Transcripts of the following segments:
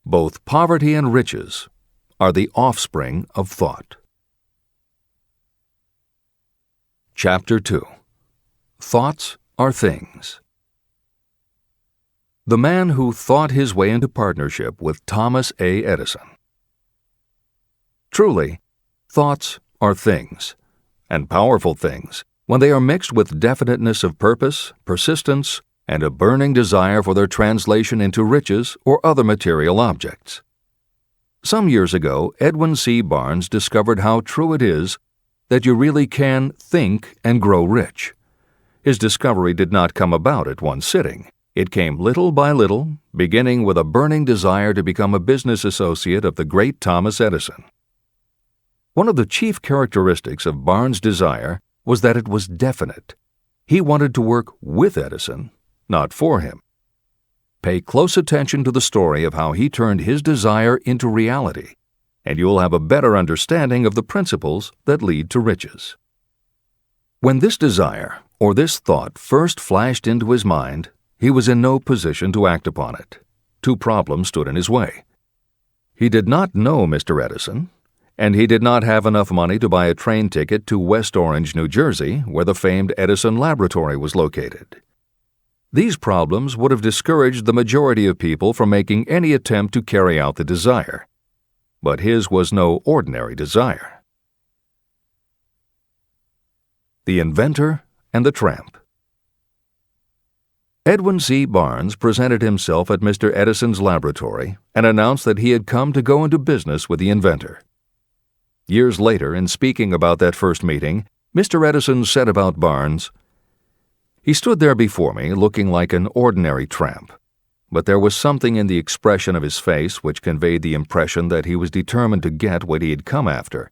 Both poverty and riches are the offspring of thought. Chapter 2. Thoughts are things. The man who thought his way into partnership with Thomas A. Edison. Truly, thoughts are things, and powerful things, when they are mixed with definiteness of purpose, persistence, and a burning desire for their translation into riches or other material objects. Some years ago, Edwin C. Barnes discovered how true it is that you really can think and grow rich. His discovery did not come about at one sitting. It came little by little, beginning with a burning desire to become a business associate of the great Thomas Edison. One of the chief characteristics of Barnes' desire was that it was definite. He wanted to work with Edison, not for him. Pay close attention to the story of how he turned his desire into reality, and you'll have a better understanding of the principles that lead to riches. When this desire, or this thought, first flashed into his mind, he was in no position to act upon it. Two problems stood in his way. He did not know Mr. Edison, and he did not have enough money to buy a train ticket to West Orange, New Jersey, where the famed Edison Laboratory was located. These problems would have discouraged the majority of people from making any attempt to carry out the desire. But his was no ordinary desire. The Inventor and the Tramp. Edwin C. Barnes presented himself at Mr. Edison's laboratory and announced that he had come to go into business with the inventor. Years later, in speaking about that first meeting, Mr. Edison said about Barnes, "He stood there before me looking like an ordinary tramp, but there was something in the expression of his face which conveyed the impression that he was determined to get what he had come after.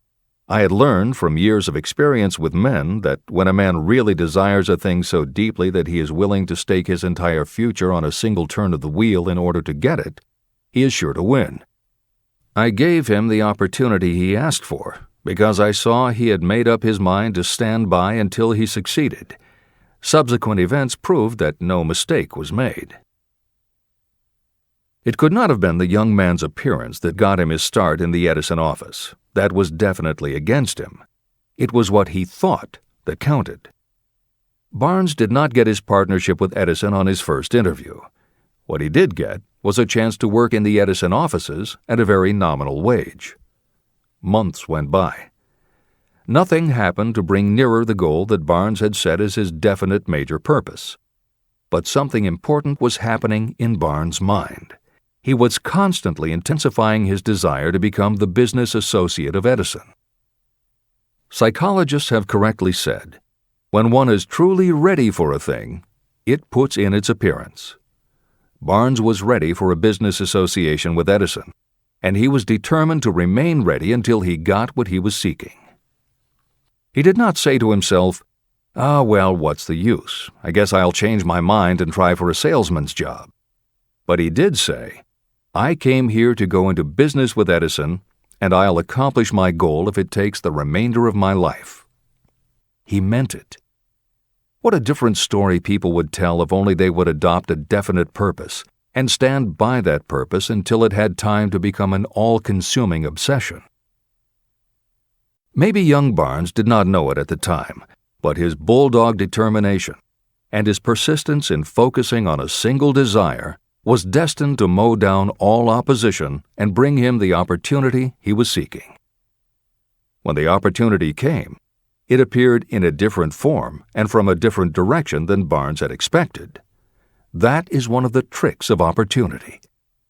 I had learned from years of experience with men that when a man really desires a thing so deeply that he is willing to stake his entire future on a single turn of the wheel in order to get it, he is sure to win. I gave him the opportunity he asked for, because I saw he had made up his mind to stand by until he succeeded. Subsequent events proved that no mistake was made." It could not have been the young man's appearance that got him his start in the Edison office. That was definitely against him. It was what he thought that counted. Barnes did not get his partnership with Edison on his first interview. What he did get was a chance to work in the Edison offices at a very nominal wage. Months went by. Nothing happened to bring nearer the goal that Barnes had set as his definite major purpose. But something important was happening in Barnes' mind. He was constantly intensifying his desire to become the business associate of Edison. Psychologists have correctly said, when one is truly ready for a thing, it puts in its appearance. Barnes was ready for a business association with Edison, and he was determined to remain ready until he got what he was seeking. He did not say to himself, well, what's the use? I guess I'll change my mind and try for a salesman's job. But he did say, I came here to go into business with Edison, and I'll accomplish my goal if it takes the remainder of my life. He meant it. What a different story people would tell if only they would adopt a definite purpose and stand by that purpose until it had time to become an all-consuming obsession. Maybe young Barnes did not know it at the time, but his bulldog determination and his persistence in focusing on a single desire was destined to mow down all opposition and bring him the opportunity he was seeking. When the opportunity came, it appeared in a different form and from a different direction than Barnes had expected. That is one of the tricks of opportunity.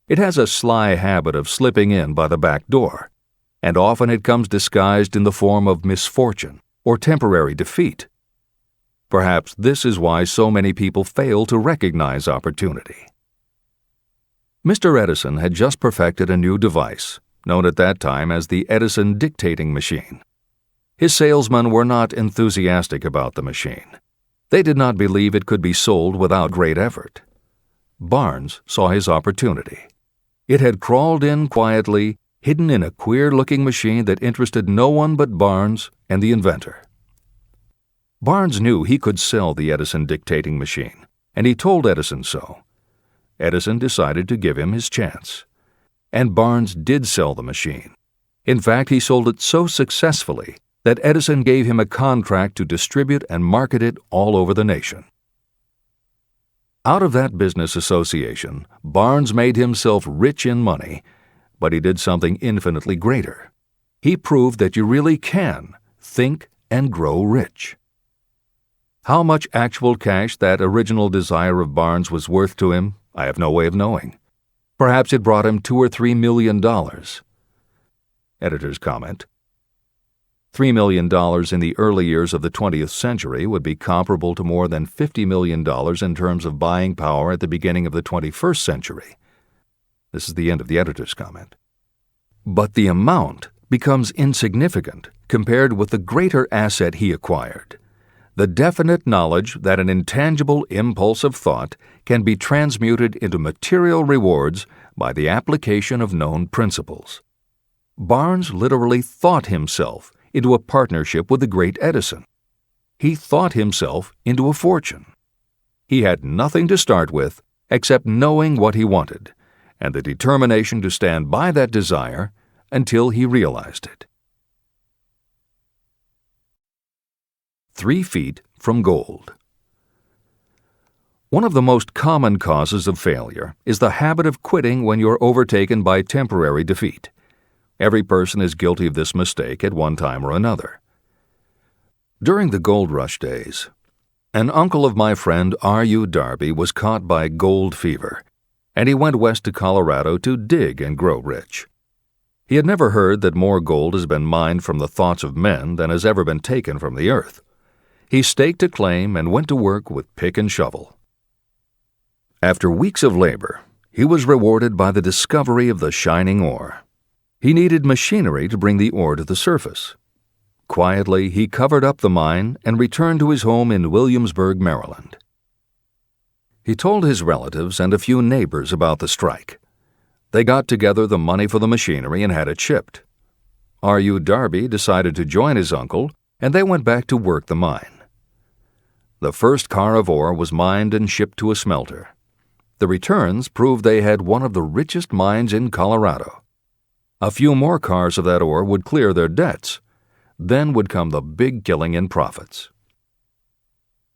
It has a sly habit of slipping in by the back door, and often it comes disguised in the form of misfortune or temporary defeat. Perhaps this is why so many people fail to recognize opportunity. Mr. Edison had just perfected a new device, known at that time as the Edison dictating machine. His salesmen were not enthusiastic about the machine. They did not believe it could be sold without great effort. Barnes saw his opportunity. It had crawled in quietly, hidden in a queer-looking machine that interested no one but Barnes and the inventor. Barnes knew he could sell the Edison dictating machine, and he told Edison so. Edison decided to give him his chance. and Barnes did sell the machine. In fact, he sold it so successfully that Edison gave him a contract to distribute and market it all over the nation. Out of that business association, Barnes made himself rich in money, but he did something infinitely greater. He proved that you really can think and grow rich. How much actual cash that original desire of Barnes was worth to him, I have no way of knowing. Perhaps it brought him $2 or $3 million. Editor's comment: $3 million in the early years of the 20th century would be comparable to more than $50 million in terms of buying power at the beginning of the 21st century. This is the end of the editor's comment. But the amount becomes insignificant compared with the greater asset he acquired: the definite knowledge that an intangible impulse of thought can be transmuted into material rewards by the application of known principles. Barnes literally thought himself into a partnership with the great Edison. He thought himself into a fortune. He had nothing to start with except knowing what he wanted and the determination to stand by that desire until he realized it. 3 feet from gold. One of the most common causes of failure is the habit of quitting when you're overtaken by temporary defeat. Every person is guilty of this mistake at one time or another. During the gold rush days, an uncle of my friend R.U. Darby was caught by gold fever, and he went west to Colorado to dig and grow rich. He had never heard that more gold has been mined from the thoughts of men than has ever been taken from the earth. He staked a claim and went to work with pick and shovel. After weeks of labor, he was rewarded by the discovery of the shining ore. He needed machinery to bring the ore to the surface. Quietly, he covered up the mine and returned to his home in Williamsburg, Maryland. He told his relatives and a few neighbors about the strike. They got together the money for the machinery and had it shipped. R.U. Darby decided to join his uncle, and they went back to work the mine. The first car of ore was mined and shipped to a smelter. The returns proved they had one of the richest mines in Colorado. A few more cars of that ore would clear their debts. Then would come the big killing in profits.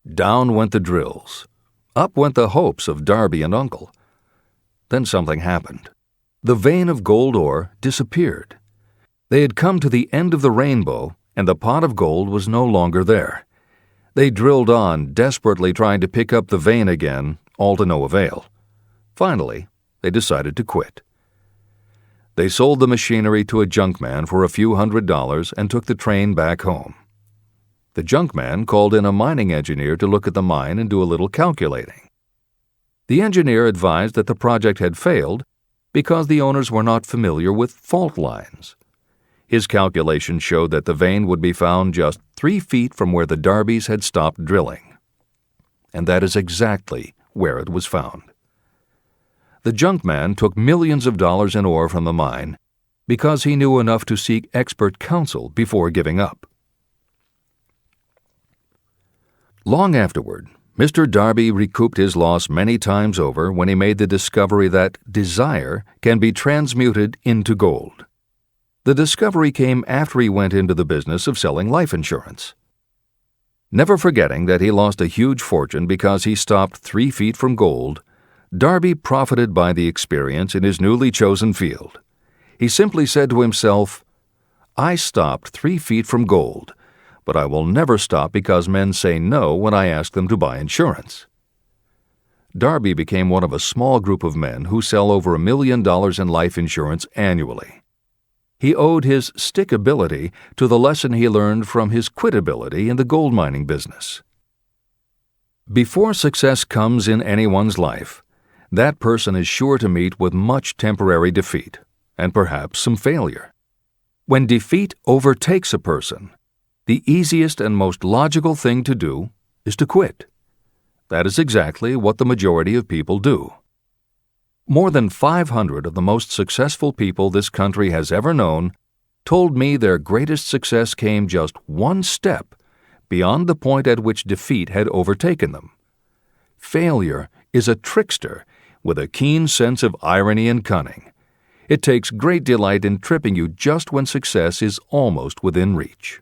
Down went the drills. Up went the hopes of Darby and Uncle. Then something happened. The vein of gold ore disappeared. They had come to the end of the rainbow, and the pot of gold was no longer there. They drilled on, desperately trying to pick up the vein again, all to no avail. Finally, they decided to quit. They sold the machinery to a junkman for a few $100s and took the train back home. The junkman called in a mining engineer to look at the mine and do a little calculating. The engineer advised that the project had failed because the owners were not familiar with fault lines. His calculations showed that the vein would be found just 3 feet from where the Darbys had stopped drilling. And that is exactly where it was found. The junkman took millions of dollars in ore from the mine because he knew enough to seek expert counsel before giving up. Long afterward, Mr. Darby recouped his loss many times over when he made the discovery that desire can be transmuted into gold. The discovery came after he went into the business of selling life insurance. Never forgetting that he lost a huge fortune because he stopped 3 feet from gold, Darby profited by the experience in his newly chosen field. He simply said to himself, "I stopped 3 feet from gold, but I will never stop because men say no when I ask them to buy insurance." Darby became one of a small group of men who sell over $1 million in life insurance annually. He owed his stickability to the lesson he learned from his quitability in the gold mining business. Before success comes in anyone's life, that person is sure to meet with much temporary defeat, and perhaps some failure. When defeat overtakes a person, the easiest and most logical thing to do is to quit. That is exactly what the majority of people do. More than 500 of the most successful people this country has ever known told me their greatest success came just one step beyond the point at which defeat had overtaken them. Failure is a trickster with a keen sense of irony and cunning. It takes great delight in tripping you just when success is almost within reach.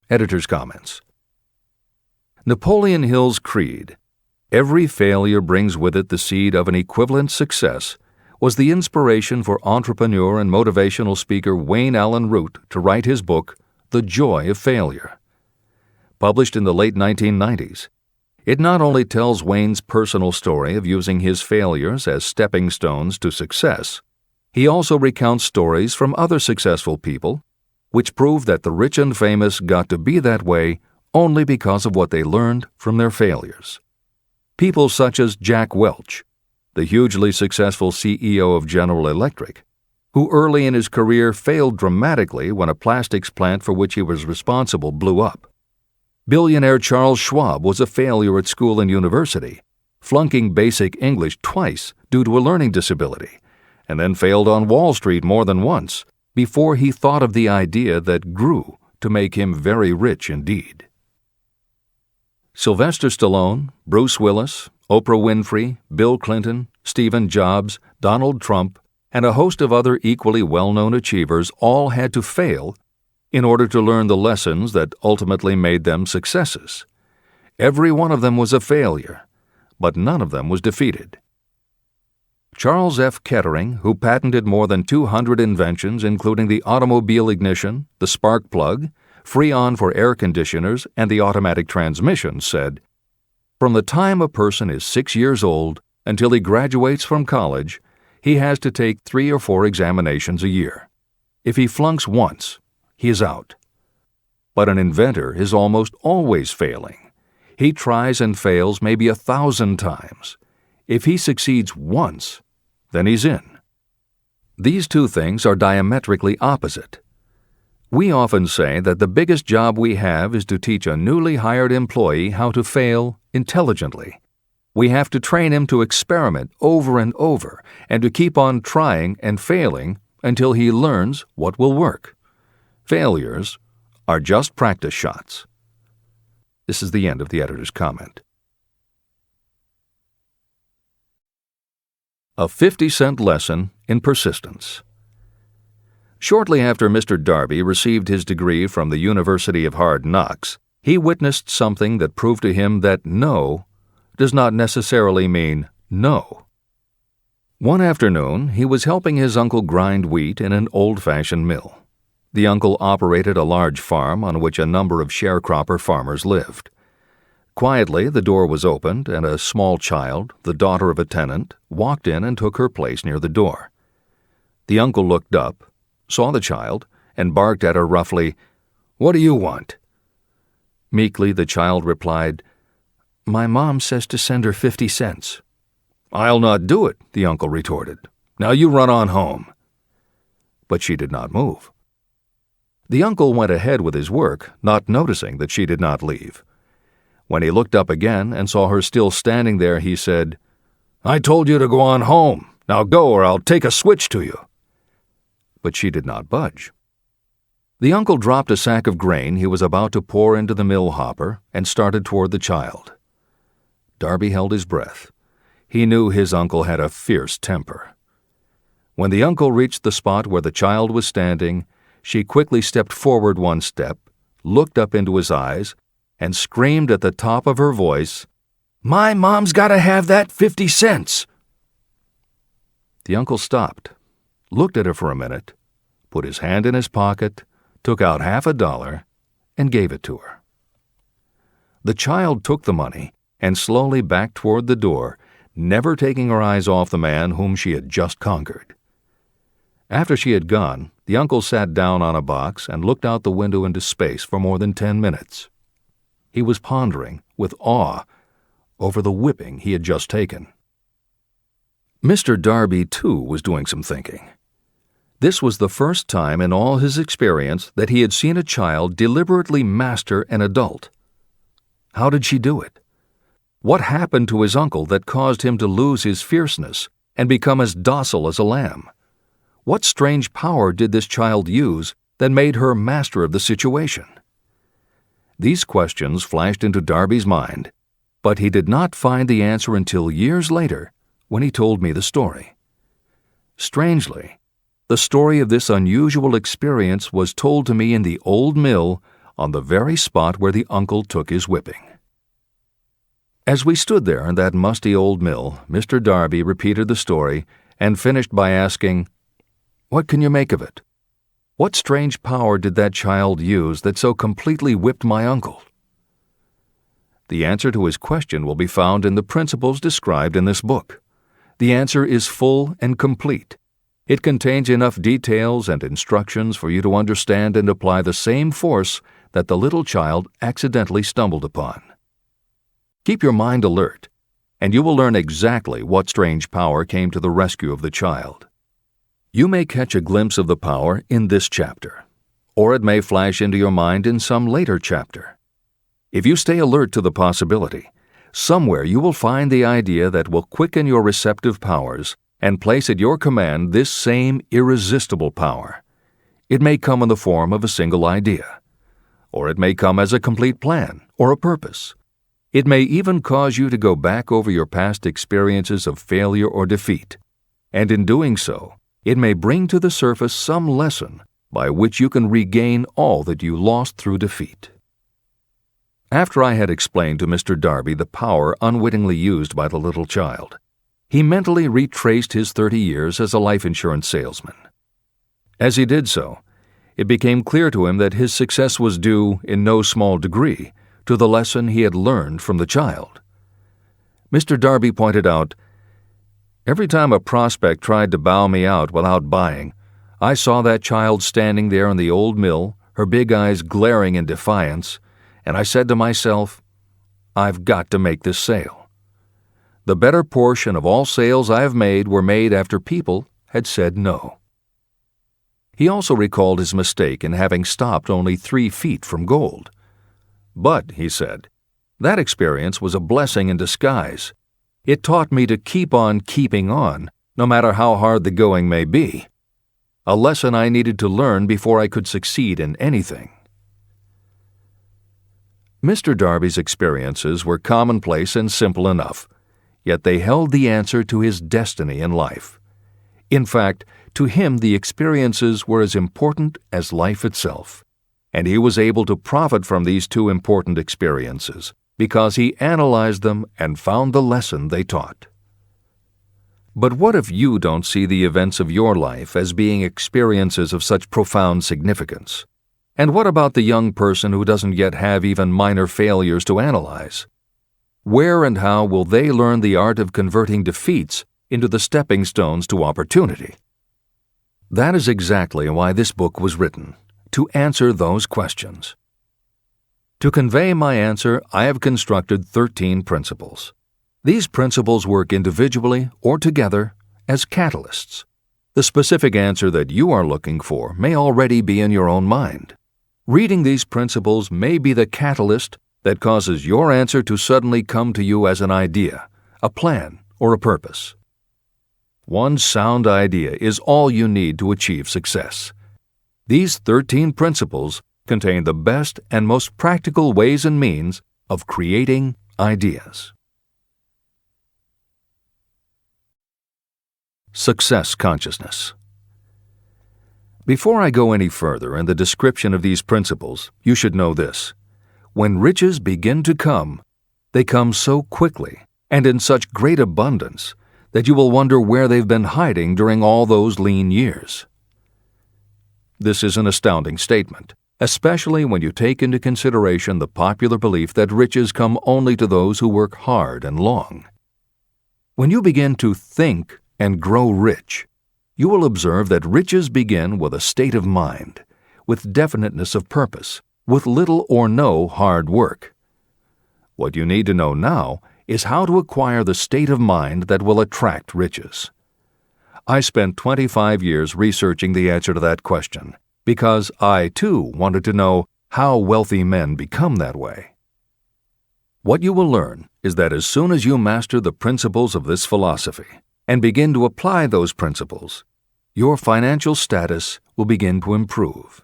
Editor's comments. Napoleon Hill's creed, "Every failure brings with it the seed of an equivalent success," was the inspiration for entrepreneur and motivational speaker Wayne Allen Root to write his book, The Joy of Failure. Published in the late 1990s, it not only tells Wayne's personal story of using his failures as stepping stones to success, he also recounts stories from other successful people, which prove that the rich and famous got to be that way only because of what they learned from their failures. People such as Jack Welch, the hugely successful CEO of General Electric, who early in his career failed dramatically when a plastics plant for which he was responsible blew up. Billionaire Charles Schwab was a failure at school and university, flunking basic English twice due to a learning disability, and then failed on Wall Street more than once before he thought of the idea that grew to make him very rich indeed. Sylvester Stallone, Bruce Willis, Oprah Winfrey, Bill Clinton, Stephen Jobs, Donald Trump, and a host of other equally well-known achievers all had to fail in order to learn the lessons that ultimately made them successes. Every one of them was a failure, but none of them was defeated. Charles F. Kettering, who patented more than 200 inventions including the automobile ignition, the spark plug, Freon for air conditioners, and the automatic transmission, said, "From the time a person is 6 years old until he graduates from college, he has to take 3 or 4 examinations a year. If he flunks once, he is out. But an inventor is almost always failing. He tries and fails maybe 1,000 times. If he succeeds once, then he's in." These two things are diametrically opposite. We often say that the biggest job we have is to teach a newly hired employee how to fail intelligently. We have to train him to experiment over and over and to keep on trying and failing until he learns what will work. Failures are just practice shots. This is the end of the editor's comment. A 50-cent lesson in persistence. Shortly after Mr. Darby received his degree from the University of Hard Knocks, he witnessed something that proved to him that no does not necessarily mean no. One afternoon, he was helping his uncle grind wheat in an old-fashioned mill. The uncle operated a large farm on which a number of sharecropper farmers lived. Quietly, the door was opened, and a small child, the daughter of a tenant, walked in and took her place near the door. The uncle looked up, saw the child, and barked at her roughly, "What do you want?" Meekly, the child replied, "My mom says to send her 50 cents. "I'll not do it," the uncle retorted. "Now you run on home." But she did not move. The uncle went ahead with his work, not noticing that she did not leave. When he looked up again and saw her still standing there, he said, "I told you to go on home. Now go or I'll take a switch to you." But she did not budge. The uncle dropped a sack of grain he was about to pour into the mill hopper and started toward the child. Darby held his breath. He knew his uncle had a fierce temper. When the uncle reached the spot where the child was standing, she quickly stepped forward one step, looked up into his eyes, and screamed at the top of her voice, "My mom's got to have that 50 cents!" The uncle stopped, looked at her for a minute, put his hand in his pocket, took out $50, and gave it to her. The child took the money and slowly backed toward the door, never taking her eyes off the man whom she had just conquered. After she had gone, the uncle sat down on a box and looked out the window into space for more than 10 minutes. He was pondering, with awe, over the whipping he had just taken. Mr. Darby, too, was doing some thinking. This was the first time in all his experience that he had seen a child deliberately master an adult. How did she do it? What happened to his uncle that caused him to lose his fierceness and become as docile as a lamb? What strange power did this child use that made her master of the situation? These questions flashed into Darby's mind, but he did not find the answer until years later when he told me the story. Strangely, the story of this unusual experience was told to me in the old mill on the very spot where the uncle took his whipping. As we stood there in that musty old mill, Mr. Darby repeated the story and finished by asking, "What can you make of it? What strange power did that child use that so completely whipped my uncle?" The answer to his question will be found in the principles described in this book. The answer is full and complete. It contains enough details and instructions for you to understand and apply the same force that the little child accidentally stumbled upon. Keep your mind alert, and you will learn exactly what strange power came to the rescue of the child. You may catch a glimpse of the power in this chapter, or it may flash into your mind in some later chapter. If you stay alert to the possibility, somewhere you will find the idea that will quicken your receptive powers and place at your command this same irresistible power. It may come in the form of a single idea, or it may come as a complete plan or a purpose. It may even cause you to go back over your past experiences of failure or defeat, and in doing so, it may bring to the surface some lesson by which you can regain all that you lost through defeat. After I had explained to Mr. Darby the power unwittingly used by the little child, he mentally retraced his 30 years as a life insurance salesman. As he did so, it became clear to him that his success was due, in no small degree, to the lesson he had learned from the child. Mr. Darby pointed out, "Every time a prospect tried to bow me out without buying, I saw that child standing there in the old mill, her big eyes glaring in defiance, and I said to myself, 'I've got to make this sale.' The better portion of all sales I have made were made after people had said no." He also recalled his mistake in having stopped only 3 feet from gold. "But," he said, "that experience was a blessing in disguise. It taught me to keep on keeping on, no matter how hard the going may be. A lesson I needed to learn before I could succeed in anything." Mr. Darby's experiences were commonplace and simple enough, yet they held the answer to his destiny in life. In fact, to him the experiences were as important as life itself, and he was able to profit from these 2 important experiences because he analyzed them and found the lesson they taught. But what if you don't see the events of your life as being experiences of such profound significance? And what about the young person who doesn't yet have even minor failures to analyze? Where and how will they learn the art of converting defeats into the stepping stones to opportunity? That is exactly why this book was written, to answer those questions. To convey my answer, I have constructed 13 principles. These principles work individually or together as catalysts. The specific answer that you are looking for may already be in your own mind. Reading these principles may be the catalyst that causes your answer to suddenly come to you as an idea, a plan, or a purpose. One sound idea is all you need to achieve success. These 13 principles contain the best and most practical ways and means of creating ideas. Success consciousness. Before I go any further in the description of these principles, you should know this. When riches begin to come, they come so quickly and in such great abundance that you will wonder where they've been hiding during all those lean years. This is an astounding statement, especially when you take into consideration the popular belief that riches come only to those who work hard and long. When you begin to think and grow rich, you will observe that riches begin with a state of mind, with definiteness of purpose, with little or no hard work. What you need to know now is how to acquire the state of mind that will attract riches. I spent 25 years researching the answer to that question because I, too, wanted to know how wealthy men become that way. What you will learn is that as soon as you master the principles of this philosophy and begin to apply those principles, your financial status will begin to improve.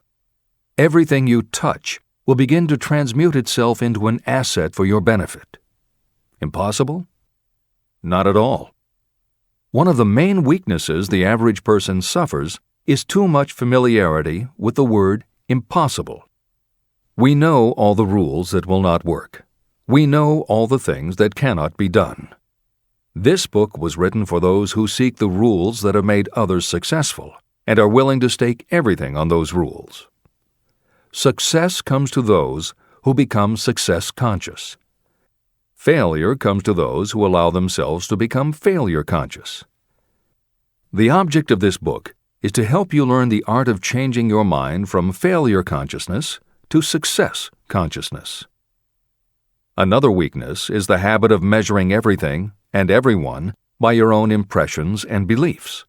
Everything you touch will begin to transmute itself into an asset for your benefit. Impossible? Not at all. One of the main weaknesses the average person suffers is too much familiarity with the word impossible. We know all the rules that will not work. We know all the things that cannot be done. This book was written for those who seek the rules that have made others successful and are willing to stake everything on those rules. Success comes to those who become success conscious. Failure comes to those who allow themselves to become failure conscious. The object of this book is to help you learn the art of changing your mind from failure consciousness to success consciousness. Another weakness is the habit of measuring everything and everyone by your own impressions and beliefs.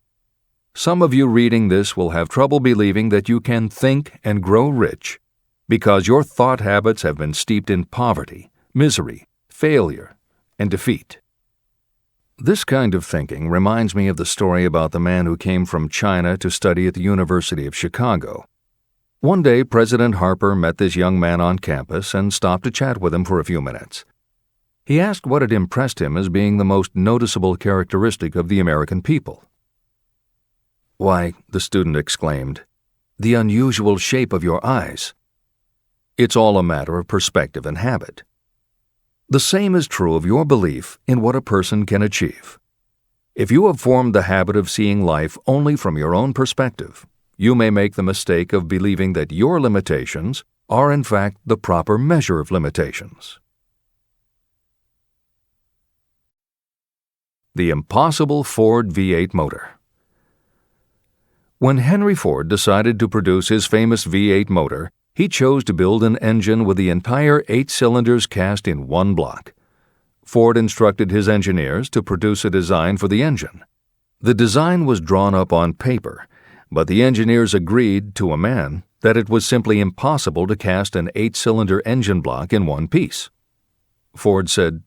Some of you reading this will have trouble believing that you can think and grow rich because your thought habits have been steeped in poverty, misery, failure, and defeat. This kind of thinking reminds me of the story about the man who came from China to study at the University of Chicago. One day, President Harper met this young man on campus and stopped to chat with him for a few minutes. He asked what had impressed him as being the most noticeable characteristic of the American people. "Why," the student exclaimed, "the unusual shape of your eyes." It's all a matter of perspective and habit. The same is true of your belief in what a person can achieve. If you have formed the habit of seeing life only from your own perspective, you may make the mistake of believing that your limitations are in fact the proper measure of limitations. The impossible Ford V8 motor. When Henry Ford decided to produce his famous V8 motor, he chose to build an engine with the entire 8 cylinders cast in one block. Ford instructed his engineers to produce a design for the engine. The design was drawn up on paper, but the engineers agreed to a man that it was simply impossible to cast an 8-cylinder engine block in one piece. Ford said,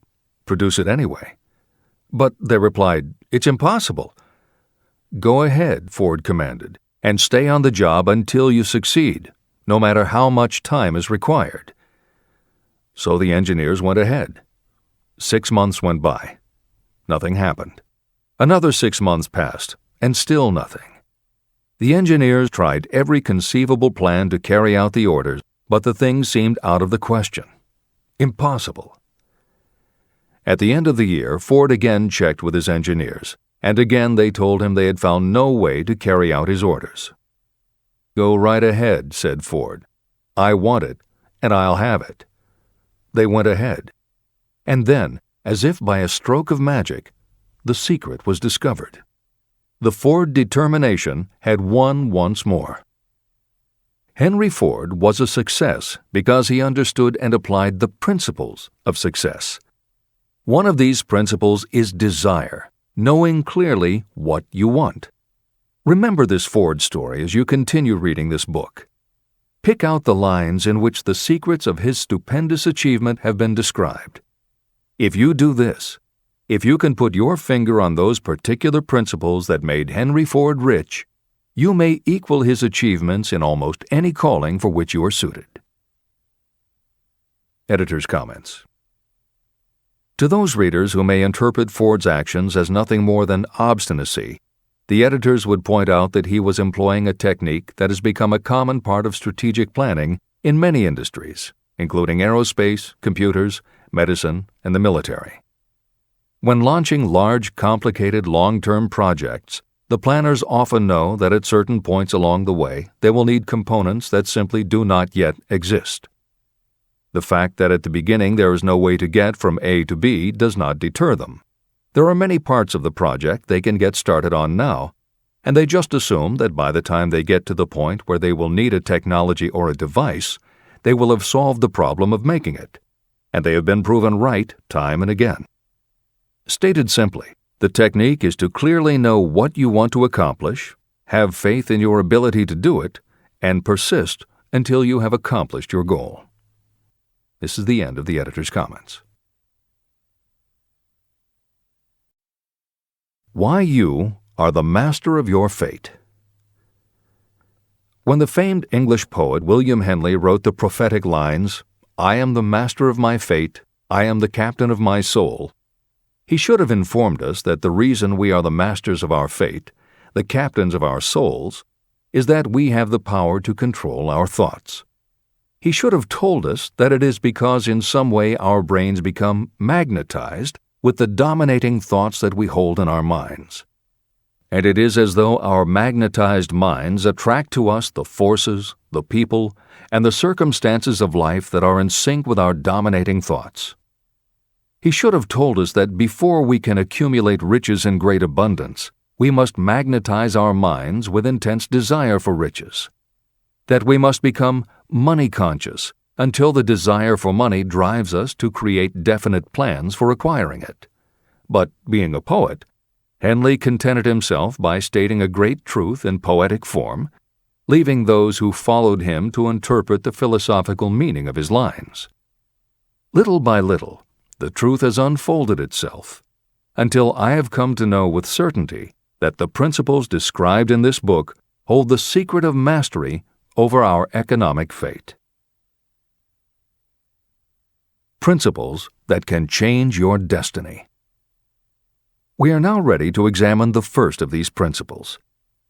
"Produce it anyway." But they replied, "It's impossible." "Go ahead," Ford commanded, "and stay on the job until you succeed, no matter how much time is required." So the engineers went ahead. 6 months went by. Nothing happened. Another 6 months passed, and still nothing. The engineers tried every conceivable plan to carry out the orders, but the thing seemed out of the question. Impossible. At the end of the year, Ford again checked with his engineers, and again they told him they had found no way to carry out his orders. "Go right ahead," said Ford. "I want it, and I'll have it." They went ahead. And then, as if by a stroke of magic, the secret was discovered. The Ford determination had won once more. Henry Ford was a success because he understood and applied the principles of success. One of these principles is desire, knowing clearly what you want. Remember this Ford story as you continue reading this book. Pick out the lines in which the secrets of his stupendous achievement have been described. If you do this, if you can put your finger on those particular principles that made Henry Ford rich, you may equal his achievements in almost any calling for which you are suited. Editor's comments. To those readers who may interpret Ford's actions as nothing more than obstinacy, the editors would point out that he was employing a technique that has become a common part of strategic planning in many industries, including aerospace, computers, medicine, and the military. When launching large, complicated, long-term projects, the planners often know that at certain points along the way they will need components that simply do not yet exist. The fact that at the beginning there is no way to get from A to B does not deter them. There are many parts of the project they can get started on now, and they just assume that by the time they get to the point where they will need a technology or a device, they will have solved the problem of making it, and they have been proven right time and again. Stated simply, the technique is to clearly know what you want to accomplish, have faith in your ability to do it, and persist until you have accomplished your goal. This is the end of the editor's comments. Why you are the master of your fate. When the famed English poet William Henley wrote the prophetic lines, "I am the master of my fate, I am the captain of my soul," He should have informed us that the reason we are the masters of our fate, the captains of our souls, is that we have the power to control our thoughts. He should have told us that it is because in some way our brains become magnetized with the dominating thoughts that we hold in our minds. And it is as though our magnetized minds attract to us the forces, the people, and the circumstances of life that are in sync with our dominating thoughts. He should have told us that before we can accumulate riches in great abundance, we must magnetize our minds with intense desire for riches. That we must become money-conscious until the desire for money drives us to create definite plans for acquiring it. But being a poet, Henley contented himself by stating a great truth in poetic form, leaving those who followed him to interpret the philosophical meaning of his lines. Little by little, the truth has unfolded itself, until I have come to know with certainty that the principles described in this book hold the secret of mastery over our economic fate. Principles that can change your destiny. We are now ready to examine the first of these principles,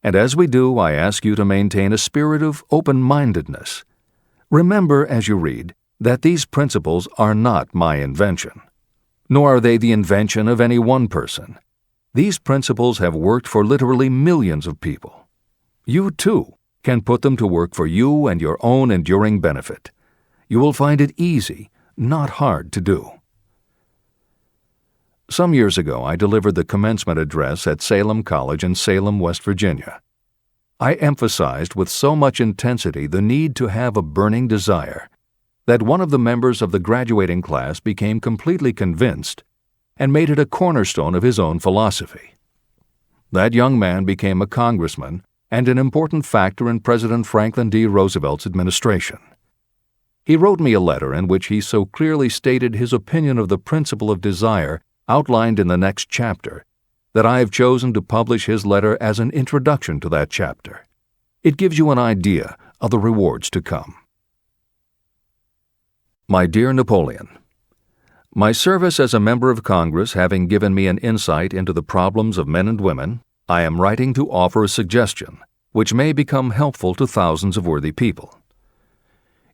and as we do, I ask you to maintain a spirit of open-mindedness. Remember as you read that these principles are not my invention, nor are they the invention of any one person. These principles have worked for literally millions of people. You, too, can put them to work for you and your own enduring benefit. You will find it easy, not hard to do. Some years ago, I delivered the commencement address at Salem College in Salem, West Virginia. I emphasized with so much intensity the need to have a burning desire that one of the members of the graduating class became completely convinced and made it a cornerstone of his own philosophy. That young man became a congressman and an important factor in President Franklin D. Roosevelt's administration. He wrote me a letter in which he so clearly stated his opinion of the principle of desire outlined in the next chapter that I have chosen to publish his letter as an introduction to that chapter. It gives you an idea of the rewards to come. My dear Napoleon, my service as a member of Congress having given me an insight into the problems of men and women, I am writing to offer a suggestion which may become helpful to thousands of worthy people.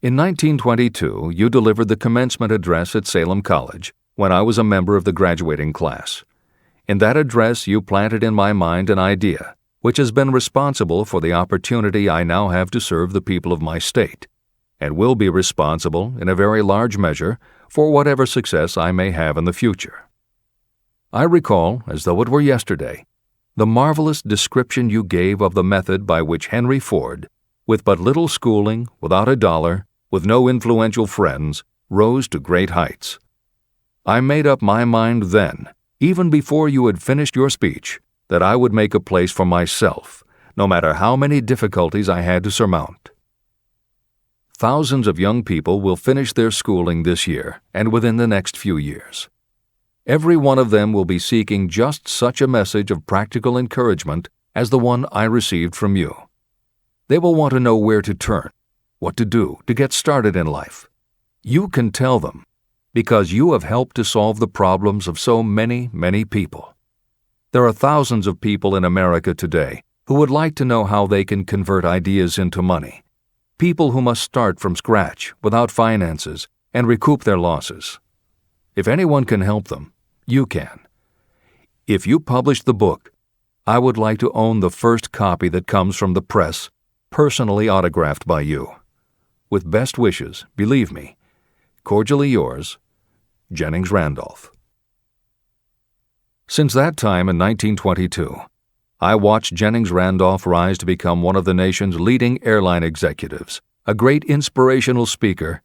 In 1922, you delivered the commencement address at Salem College when I was a member of the graduating class. In that address, you planted in my mind an idea which has been responsible for the opportunity I now have to serve the people of my state, and will be responsible, in a very large measure, for whatever success I may have in the future. I recall, as though it were yesterday, the marvelous description you gave of the method by which Henry Ford, with but little schooling, without a dollar, with no influential friends, rose to great heights. I made up my mind then, even before you had finished your speech, that I would make a place for myself, no matter how many difficulties I had to surmount. Thousands of young people will finish their schooling this year and within the next few years. Every one of them will be seeking just such a message of practical encouragement as the one I received from you. They will want to know where to turn, what to do to get started in life. You can tell them, because you have helped to solve the problems of so many, many people. There are thousands of people in America today who would like to know how they can convert ideas into money. People who must start from scratch, without finances, and recoup their losses. If anyone can help them, you can. If you publish the book, I would like to own the first copy that comes from the press, personally autographed by you. With best wishes, believe me, cordially yours, Jennings Randolph. Since that time in 1922, I watched Jennings Randolph rise to become one of the nation's leading airline executives, a great inspirational speaker,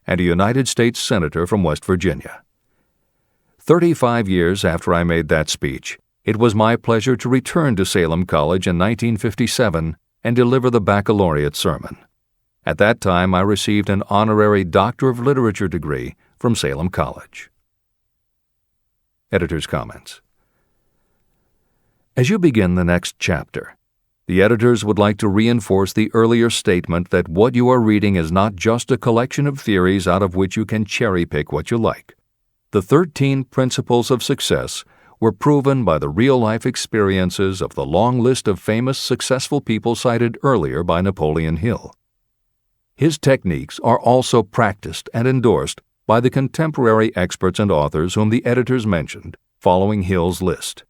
and a United States Senator from West Virginia. 35 years after I made that speech, it was my pleasure to return to Salem College in 1957 and deliver the baccalaureate sermon. At that time, I received an honorary Doctor of Literature degree from Salem College. Editor's comments. As you begin the next chapter, the editors would like to reinforce the earlier statement that what you are reading is not just a collection of theories out of which you can cherry-pick what you like. The 13 principles of success were proven by the real-life experiences of the long list of famous successful people cited earlier by Napoleon Hill. His techniques are also practiced and endorsed by the contemporary experts and authors whom the editors mentioned following Hill's list.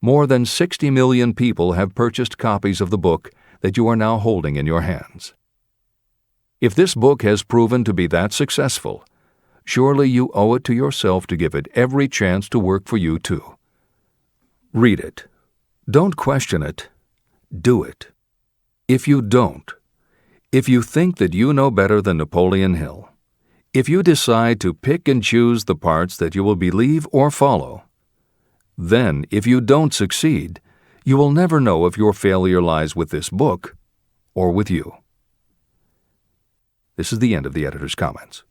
More than 60 million people have purchased copies of the book that you are now holding in your hands. If this book has proven to be that successful, surely you owe it to yourself to give it every chance to work for you too. Read it. Don't question it. Do it. If you don't, if you think that you know better than Napoleon Hill, if you decide to pick and choose the parts that you will believe or follow, then if you don't succeed, you will never know if your failure lies with this book or with you. This is the end of the editor's comments.